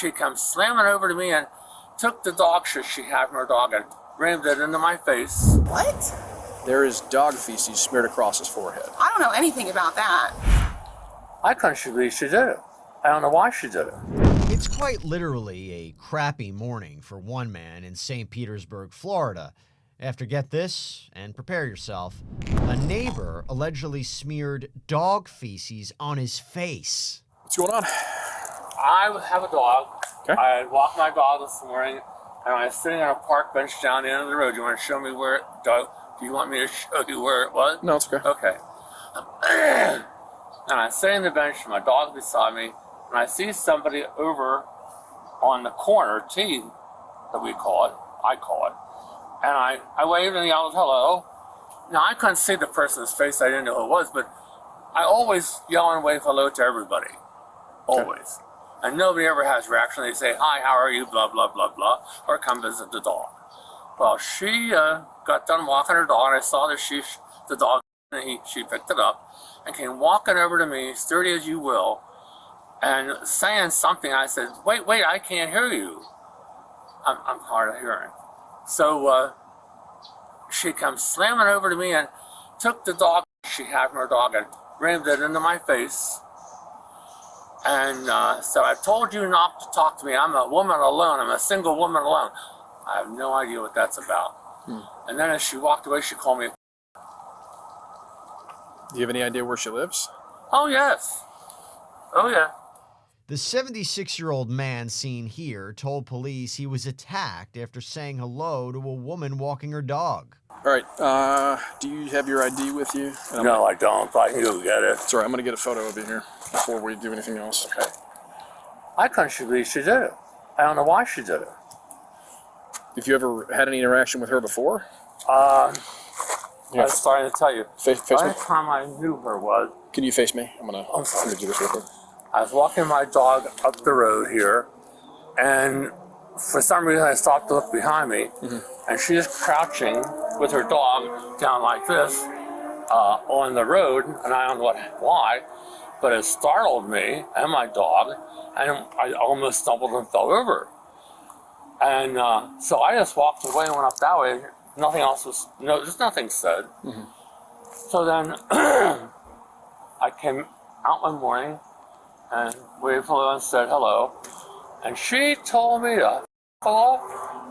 she comes slamming over to me and took the dog shit she had from her dog and rammed it into my face. What? There is dog feces smeared across his forehead. I don't know anything about that. I couldn't believe she did it. I don't know why she did it. It's quite literally a crappy morning for one man in St. Petersburg, Florida. After, get this, and prepare yourself, a neighbor allegedly smeared dog feces on his face. What's going on? I have a dog. Okay. I walked my dog this morning, and I was sitting on a park bench down the end of the road. You want to show me where it, do you want me to show you where it was? No, it's okay. Okay. And I'm sitting on the bench, and my dog's beside me, and I see somebody over on the corner, T, that we call it, I call it, and I waved and yelled hello. Now, I couldn't see the person's face, I didn't know who it was, but I always yell and wave hello to everybody. Always. Okay. And nobody ever has reaction. They say, hi, how are you, blah, blah, blah, blah, or come visit the dog. Well, she got done walking her dog, and I saw that the dog, and she picked it up and came walking over to me, sturdy as you will, and saying something. I said, wait, I can't hear you. I'm hard of hearing. So she comes slamming over to me and took the dog she had from her dog and rammed it into my face. And so I told you not to talk to me. I'm a woman alone. I'm a single woman alone. I have no idea what that's about. And then as she walked away, she called me. Do you have any idea where she lives? Oh, yes. Oh, yeah. The 76-year-old man seen here told police he was attacked after saying hello to a woman walking her dog. All right, do you have your ID with you? No, I don't, but I can go get it. It's all right, I'm going to get a photo of you here before we do anything else. Okay. I couldn't believe she did it. I don't know why she did it. Have you ever had any interaction with her before? I was starting to tell you. Face the me. last time I knew her was... Can you face me? I'm gonna do this real quick. I was walking my dog up the road here, and for some reason I stopped to look behind me, and she is crouching with her dog down like this on the road, and I don't know why, but it startled me and my dog, and I almost stumbled and fell over. And so I just walked away and went up that way. Nothing else was, there's nothing said. So then I came out one morning and waved hello and said hello. And she told me to f off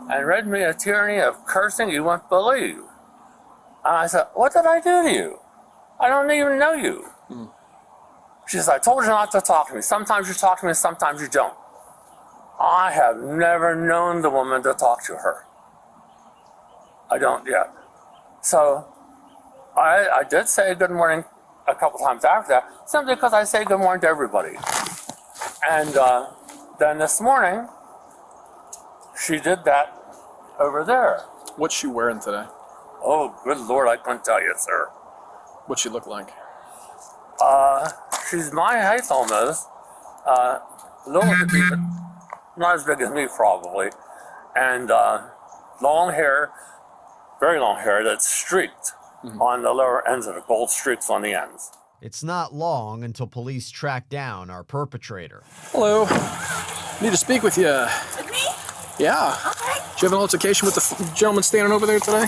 and read me a tyranny of cursing you wouldn't believe. And I said, what did I do to you? I don't even know you. She says, I told you not to talk to me. Sometimes you talk to me, sometimes you don't. I have never known the woman to talk to her. I don't yet. So I did say good morning a couple times after that, simply because I say good morning to everybody. And then this morning, she did that over there. What's she wearing today? Oh, good Lord, I couldn't tell you, sir. What's she look like? She's my height almost. A little bit, but not as big as me probably. And long hair, very long hair that's streaked on the lower ends of the gold streaks on the ends. It's not long until police track down our perpetrator. Hello. Need to speak with you. With me? Yeah. Okay. Do you have an altercation with the gentleman standing over there today?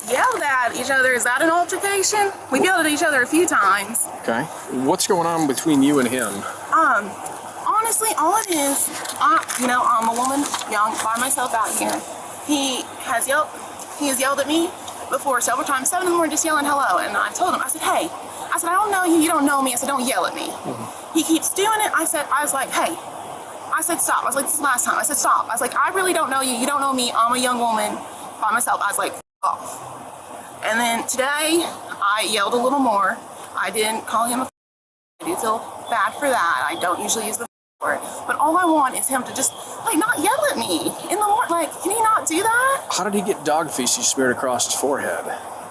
Yelled at each other. Is that an altercation? We've yelled at each other a few times. Okay. What's going on between you and him? Honestly, all it is, I'm a woman, young, by myself out here. He has yelled at me before several times, 7 in the morning, just yelling hello. And I told him, I said, hey, I don't know you, you don't know me. I said, don't yell at me. He keeps doing it. I was like, hey. I said, stop. I was like, this is the last time. I said, stop. I was like, I really don't know you. You don't know me. I'm a young woman by myself. I was like, off. And then today, I yelled a little more. I didn't call him a I do feel bad for that. I don't usually use the word. But all I want is him to just, not yell at me in the morning. Can he not do that? How did he get dog feces smeared across his forehead?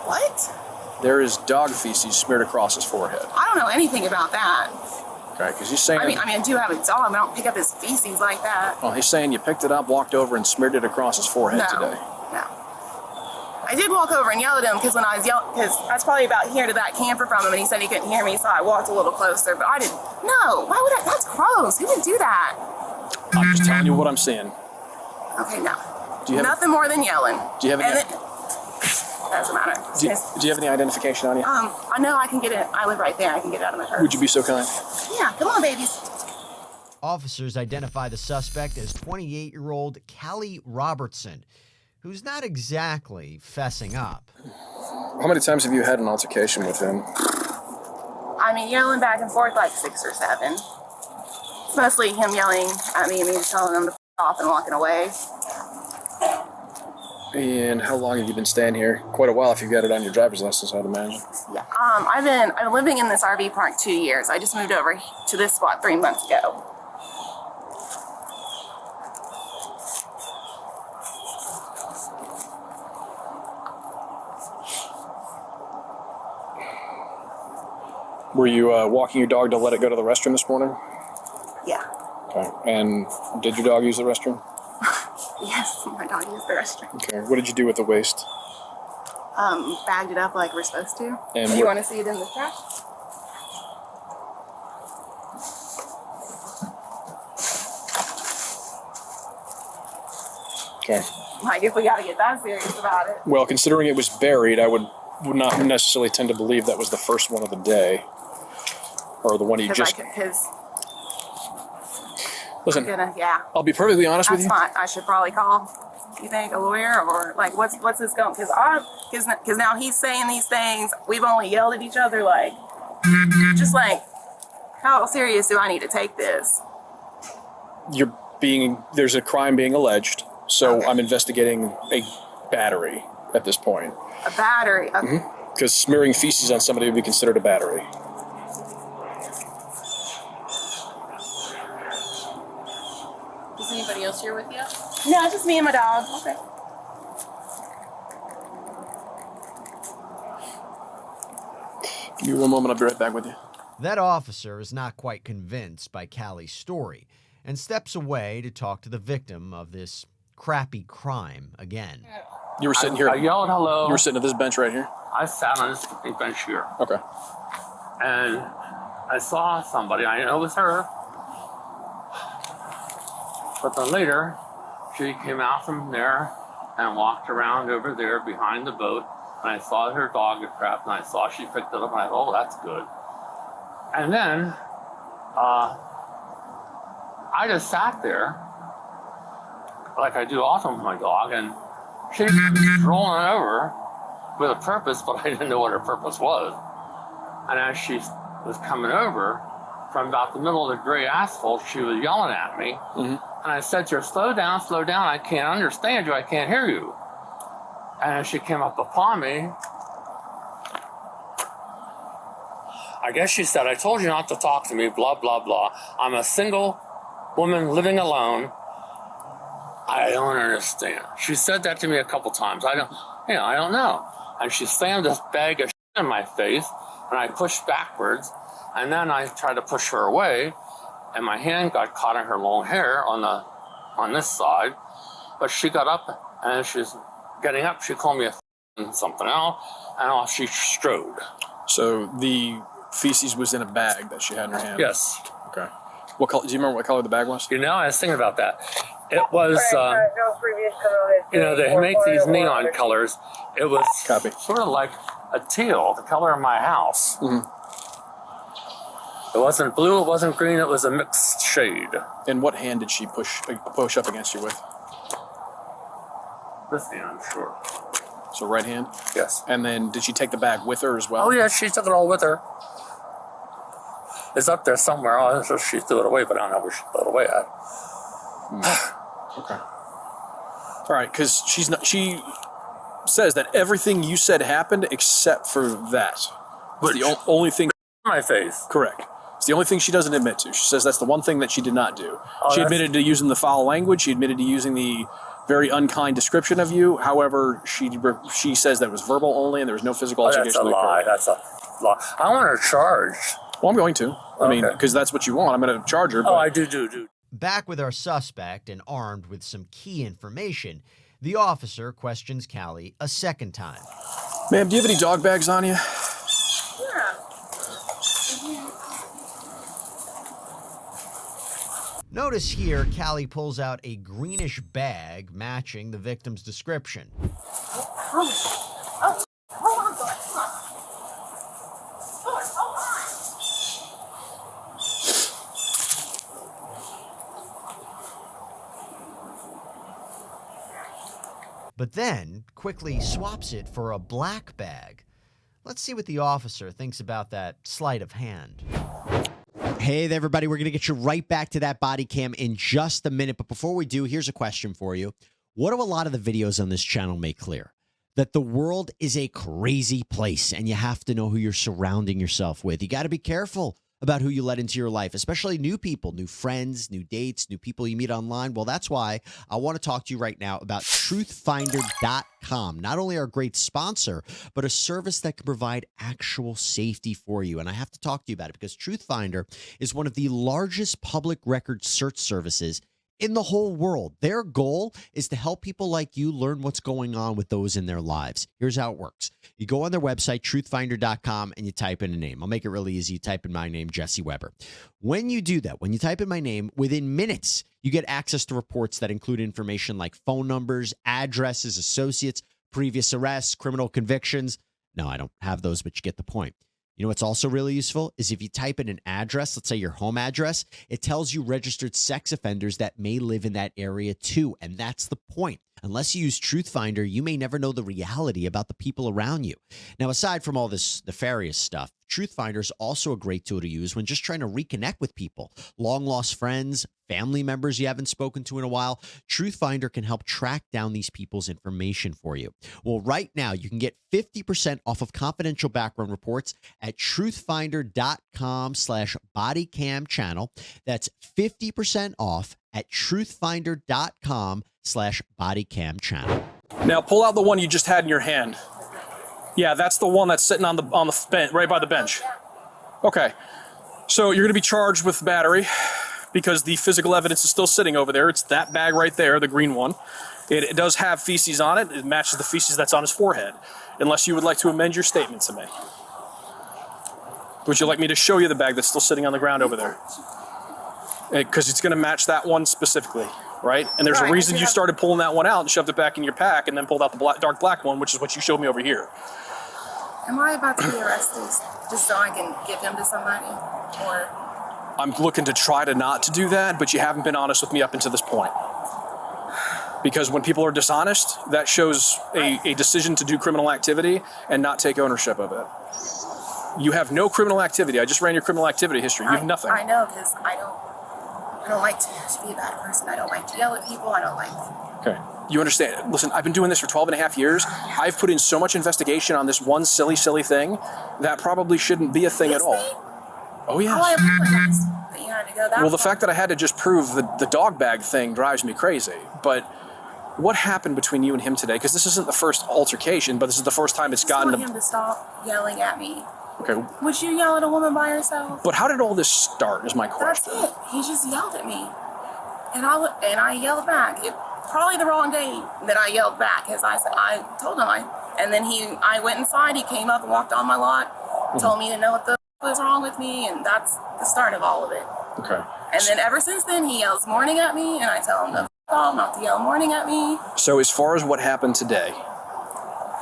What? There is dog feces smeared across his forehead. I don't know anything about that. Okay, because he's saying... I do have a dog, but I don't pick up his feces like that. Well, he's saying you picked it up, walked over, and smeared it across his forehead today. No. I did walk over and yell at him because when I was yelling, because I was probably about here to that camper from him, and he said he couldn't hear me, so I walked a little closer, but I didn't. No, why would I? That's gross. Who would do that? I'm just telling you what I'm seeing. Okay, no. Do you have Nothing more than yelling. Do you have any? Doesn't matter. Do you have any identification on you? I know I can get it. I live right there. I can get it out of my purse. Would you be so kind? Yeah, come on, babies. Officers identify the suspect as 28-year-old Callie Robertson, who's not exactly fessing up. How many times have you had an altercation with him? I mean, yelling back and forth like 6 or 7. It's mostly him yelling at me and me just telling him to f off and walking away. And how long have you been staying here? Quite a while if you've got it on your driver's license, I'd imagine. Yeah. I've been living in this RV park 2 years. I just moved over to this spot 3 months ago. Were you walking your dog to let it go to the restroom this morning? Yeah. Okay. And did your dog use the restroom? Yes, my dog used the restroom. Okay. What did you do with the waste? Bagged it up like we're supposed to. And You want to see it in the trash? Okay. Like, if we got to get that serious about it. Well, considering it was buried, I would not necessarily tend to believe that was the first one of the day. Or the one you just... Listen, Yeah. I'll be perfectly honest with That's you. fine. I should probably call, you think, a lawyer? Or, like, what's this going? Because now he's saying these things. We've only yelled at each other, like, just like, how serious do I need to take this? There's a crime being alleged, so Okay. I'm investigating a battery at this point. A battery. Okay. Because smearing feces on somebody would be considered a battery. Is anybody else here with you? No, just me and my dog. Okay. Give me one moment, I'll be right back with you. That officer is not quite convinced by Callie's story and steps away to talk to the victim of this crappy crime again. You were sitting here. I yelled hello. You were sitting at this bench right here? I sat on this bench here. Okay. And I saw somebody. I know it was her. But then later, she came out from there and walked around over there behind the boat. And I saw her dog get trapped, and I saw she picked it up, and I thought, oh, that's good. And then I just sat there, like I do often with my dog, and she kept strolling over with a purpose, but I didn't know what her purpose was. And as she was coming over, from about the middle of the gray asphalt, she was yelling at me. And I said to her, slow down, I can't understand you, I can't hear you. And as she came up upon me, I guess she said, I told you not to talk to me, blah, blah, blah. I'm a single woman living alone. I don't understand. She said that to me a couple times. I don't know. And she slammed this bag of shit in my face, and I pushed backwards, and then I tried to push her away, and my hand got caught in her long hair on this side. But she got up, and she's getting up, she called me a something else, and off she strode. So the feces was in a bag that she had in her hand? Yes. Okay. What color? Do you remember what color the bag was? You know, I was thinking about that. It was, they make these neon colors. It was Copy. sort of like a teal, the color of my house. It wasn't blue, it wasn't green, it was a mixed shade. And what hand did she push up against you with? This hand, sure. So right hand? Yes. And then did she take the bag with her as well? Oh, yeah, she took it all with her. It's up there somewhere. Oh, so she threw it away, but I don't know where she threw it away at. Okay. All right, because she says that everything you said happened except for that. It's the only thing. My face. Correct. It's the only thing she doesn't admit to. She says that's the one thing that she did not do. Oh, she admitted to using the foul language. She admitted to using the very unkind description of you. However, she says that it was verbal only and there was no physical altercation. That's a lie. That's a lie. I want her charged. Well, I'm going to. I mean, because that's what you want. I'm going to charge her. But... Oh, I do. Back with our suspect and armed with some key information, the officer questions Callie a second time. Ma'am, do you have any dog bags on you? Notice here, Callie pulls out a greenish bag matching the victim's description. Oh, hold on, hold on. Hold on. But then quickly swaps it for a black bag. Let's see what the officer thinks about that sleight of hand. Hey there, everybody. We're going to get you right back to that body cam in just a minute. But before we do, here's a question for you. What do a lot of the videos on this channel make clear? That the world is a crazy place, and you have to know who you're surrounding yourself with. You got to be careful about who you let into your life, especially new people, new friends, new dates, new people you meet online. Well, that's why I want to talk to you right now about truthfinder.com. Not only our great sponsor, but a service that can provide actual safety for you. And I have to talk to you about it because Truthfinder is one of the largest public record search services in the whole world. Their goal is to help people like you learn what's going on with those in their lives. Here's how it works. You go on their website, truthfinder.com, and you type in a name. I'll make it really easy. You type in my name, Jesse Weber. When you do that, when you type in my name, within minutes, you get access to reports that include information like phone numbers, addresses, associates, previous arrests, criminal convictions. No, I don't have those, but you get the point. You know what's also really useful is if you type in an address, let's say your home address, it tells you registered sex offenders that may live in that area too. And that's the point. Unless you use Truthfinder, you may never know the reality about the people around you. Now, aside from all this nefarious stuff, Truthfinder is also a great tool to use when just trying to reconnect with people, long-lost friends, family members you haven't spoken to in a while. Truthfinder can help track down these people's information for you. Well, right now, you can get 50% off of confidential background reports at truthfinder.com/bodycam channel. That's 50% off at truthfinder.com/bodycam channel. Now pull out the one you just had in your hand. Yeah, that's the one that's sitting on the bench, right by the bench. Okay, so you're going to be charged with battery because the physical evidence is still sitting over there. It's that bag right there, the green one. It does have feces on it. It matches the feces that's on his forehead. Unless you would like to amend your statement to me. Would you like me to show you the bag that's still sitting on the ground over there? Because it's going to match that one specifically, right? And there's a reason you started pulling that one out and shoved it back in your pack and then pulled out the dark black one, which is what you showed me over here. Am I about to be arrested just so I can give him to somebody? Or I'm looking to try to not to do that, but you haven't been honest with me up until this point. Because when people are dishonest, that shows a decision to do criminal activity and not take ownership of it. You have no criminal activity. I just ran your criminal activity history. You have nothing. I know, because I don't like to be a bad person. I don't like to yell at people. I don't like... Okay. You understand. Listen, I've been doing this for 12 and a half years. I've put in so much investigation on this one silly thing that probably shouldn't be a thing at all. Oh, yes. Oh, I apologize that you had to go that Well, the far. fact that I had to just prove the dog bag thing drives me crazy. But what happened between you and him today? Because this isn't the first altercation, but this is the first time it's gotten I just want him to stop yelling at me. Okay. Would you yell at a woman by herself? But how did all this start is my question. That's it. He just yelled at me. And I yelled back. Probably the wrong day that I yelled back, because I told him and then I went inside, he came up and walked on my lot, told me to know what the was wrong with me, and that's the start of all of it. Okay. And then ever since then, he yells morning at me, and I tell him to off, not to yell morning at me. So as far as what happened today,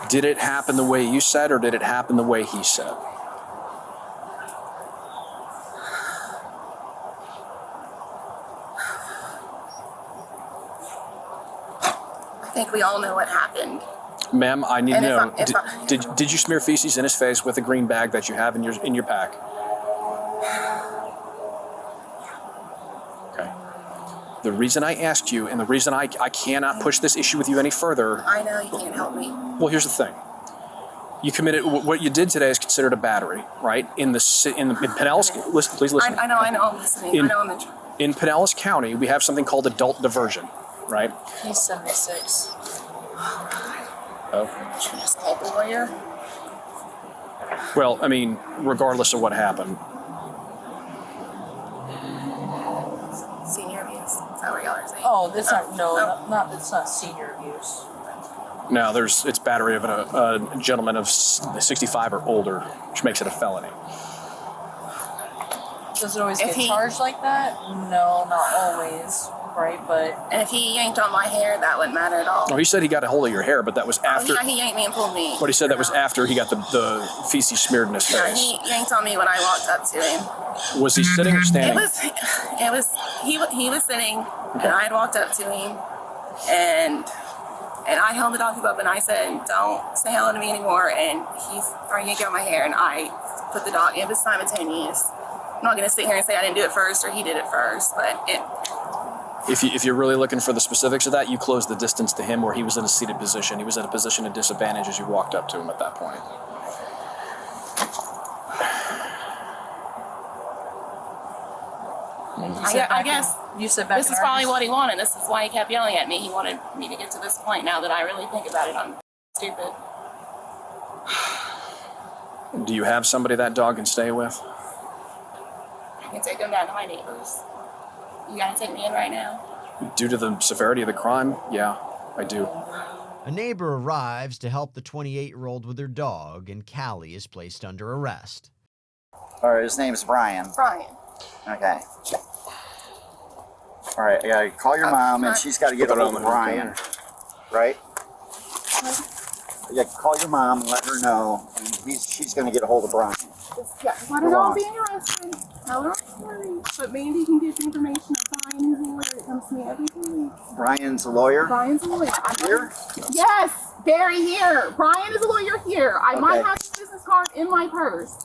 did it happen the way you said, or did it happen the way he said? I think we all know what happened. Ma'am, I need to know, if did you smear feces in his face with a green bag that you have in your pack? Okay. The reason I asked you, and the reason I cannot push this issue with you any further... I know you can't help me. Well, here's the thing. You committed... What you did today is considered a battery, right? In Pinellas... Listen, please listen. I know, I'm listening. I know I'm in trouble. In Pinellas County, we have something called adult diversion, right? He's 76. Oh. Should we just call the lawyer? Well, I mean, regardless of what happened. Senior abuse. Is that what y'all are saying? Oh, that's it's not senior abuse. No, it's battery of a gentleman of 65 or older, which makes it a felony. Does it always If get he- charged like that? No, not always, right? But And if he yanked on my hair, that wouldn't matter at all. No, he said he got a hold of your hair, but that was after. Yeah, he yanked me and pulled me. But he said that was after he got the feces smeared in his Yeah, face. he yanked on me when I walked up to him. Was he sitting or standing? He was sitting, and I had walked up to him, and I held the dog up, and I said, "Don't say hello to me anymore." And he started yanking on my hair, and I put the dog. It was simultaneous. I'm not gonna sit here and say I didn't do it first or he did it first, but it. If you're really looking for the specifics of that, you closed the distance to him where he was in a seated position. He was in a position of disadvantage as you walked up to him at that point. I guess you sit back. this is probably what he wanted. This is why he kept yelling at me. He wanted me to get to this point. Now that I really think about it, I'm stupid. Do you have somebody that dog can stay with? I can take him down to my neighbors. You gotta take me in right now. Due to the severity of the crime, yeah, I do. A neighbor arrives to help the 28-year-old with her dog, and Callie is placed under arrest. All right, his name's Brian. Brian. Okay. All right, I gotta call your mom, and she's got to get a hold of Brian. Right? You got to call your mom and let her know, and she's going to get a hold of Brian. Let her know I'm being arrested. Tell her I'm sorry. But Mandy can get the information of Brian, who's a lawyer. It comes to me every 2 weeks. Brian's a lawyer? Brian's a lawyer. Here? Yes, Barry here. Brian is a lawyer here. I might Okay. have his business card in my purse.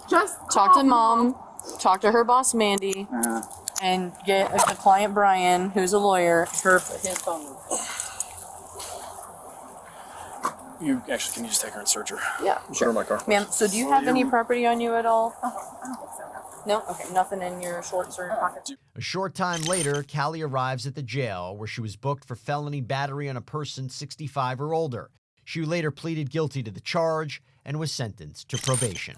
Just Talk call to mom. Talk to her boss, Mandy, Uh, and get the client Brian, who's a lawyer, his phone number. You actually can you just take her and search her? Yeah, Put her in my car. Ma'am, so do you have any property on you at all? I don't think so, no. No? Okay, nothing in your shorts or your pockets? A short time later, Callie arrives at the jail where she was booked for felony battery on a person 65 or older. She later pleaded guilty to the charge and was sentenced to probation.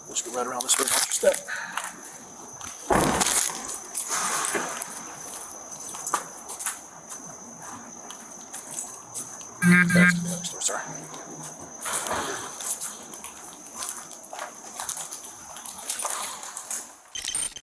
Just go right around this way, watch your step. That's the other store, sorry.